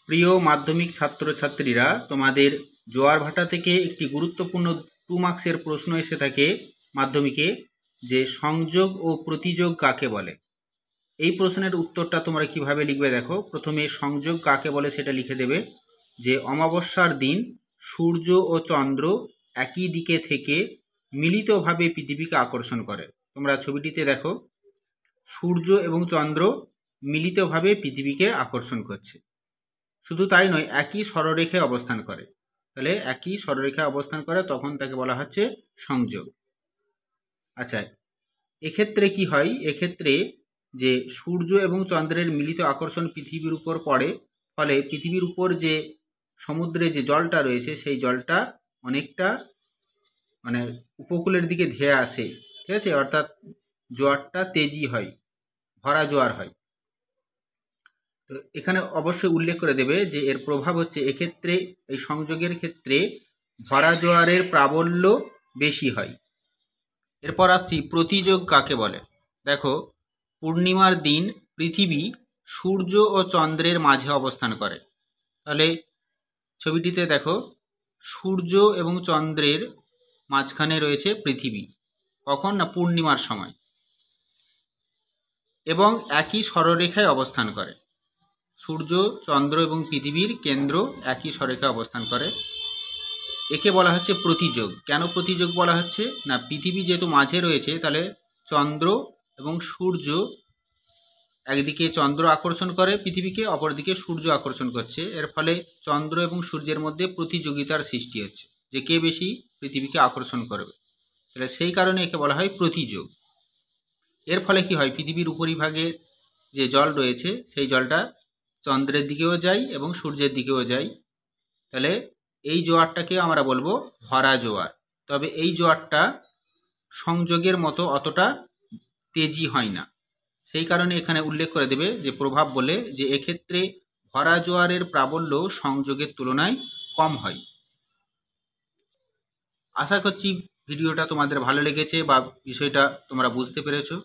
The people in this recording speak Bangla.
প্রিয় মাধ্যমিক ছাত্রছাত্রীরা, তোমাদের জোয়ার ভাটা থেকে একটি গুরুত্বপূর্ণ 2 মার্কসের প্রশ্ন এসে থাকে মাধ্যমিকে, যে সংযোগ ও প্রতিযোগ কাকে বলে। এই প্রশ্নের উত্তরটা তোমরা কিভাবে লিখবে দেখো। প্রথমে সংযোগ কাকে বলে সেটা লিখে দেবে, যে অমাবস্যার দিন সূর্য ও চন্দ্র একই দিকে থেকে মিলিতভাবে পৃথিবীকে আকর্ষণ করে। তোমরা ছবিটিতে দেখো, সূর্য এবং চন্দ্র মিলিতভাবে পৃথিবীকে আকর্ষণ করছে। শুধু তাই নয়, একই সরলরেখায় অবস্থান করে। তাহলে একই সরলরেখায় অবস্থান করে, তখন তাকে বলা হচ্ছে সংযোগ। আচ্ছা, এক্ষেত্রে কি হয়, এক্ষেত্রে যে সূর্য এবং চন্দ্রের মিলিত আকর্ষণ পৃথিবীর উপর পড়ে, ফলে পৃথিবীর উপর যে সমুদ্রে যে জলটা রয়েছে সেই জলটা অনেকটা উপকূলের দিকে ধেয়ে আসে, ঠিক আছে, অর্থাৎ জোয়ারটা তেজি হয়, ভরা জোয়ার হয়। তো এখানে অবশ্যই উল্লেখ করে দেবে যে এর প্রভাব হচ্ছে, এক্ষেত্রে এই সংযোগের ক্ষেত্রে ভরা জোয়ারের প্রাবল্য বেশি হয়। এরপর আসছি প্রতিযোগ কাকে বলে। দেখো, পূর্ণিমার দিন পৃথিবী সূর্য ও চন্দ্রের মাঝে অবস্থান করে। তাহলে ছবিটিতে দেখো, সূর্য এবং চন্দ্রের মাঝখানে রয়েছে পৃথিবী। কখন না, পূর্ণিমার সময়, এবং একই সরলরেখায় অবস্থান করে। সূর্য, চন্দ্র এবং পৃথিবীর কেন্দ্র একই সরলরেখায় অবস্থান করে। একে বলা হচ্ছে প্রতিযোগ। কেন প্রতিযোগ বলা হচ্ছে না, পৃথিবী যেহেতু মাঝে রয়েছে, তাহলে চন্দ্র এবং সূর্য, একদিকে চন্দ্র আকর্ষণ করে পৃথিবীকে, অপরদিকে সূর্য আকর্ষণ করছে। এর ফলে চন্দ্র এবং সূর্যের মধ্যে প্রতিযোগিতার সৃষ্টি হচ্ছে, যে কে বেশি পৃথিবীকে আকর্ষণ করবে। তাহলে সেই কারণে একে বলা হয় প্রতিযোগ। এর ফলে কি হয়, পৃথিবীর উপরিভাগে যে জল রয়েছে সেই জলটা চন্দ্রের দিকেও যায় এবং সূর্যের দিকেও যায়। তাহলে এই জোয়ারটাকে আমরা বলবো ভরা জোয়ার। তবে এই জোয়ারটা সংযোগের মতো অতটা তেজি হয় না। সেই কারণে এখানে উল্লেখ করে দেবে যে প্রভাব বলে, যে এক্ষেত্রে ভরা জোয়ারের প্রাবল্য সংযোগের তুলনায় কম হয়। আশা করছি ভিডিওটা তোমাদের ভালো লেগেছে বা বিষয়টা তোমরা বুঝতে পেরেছো।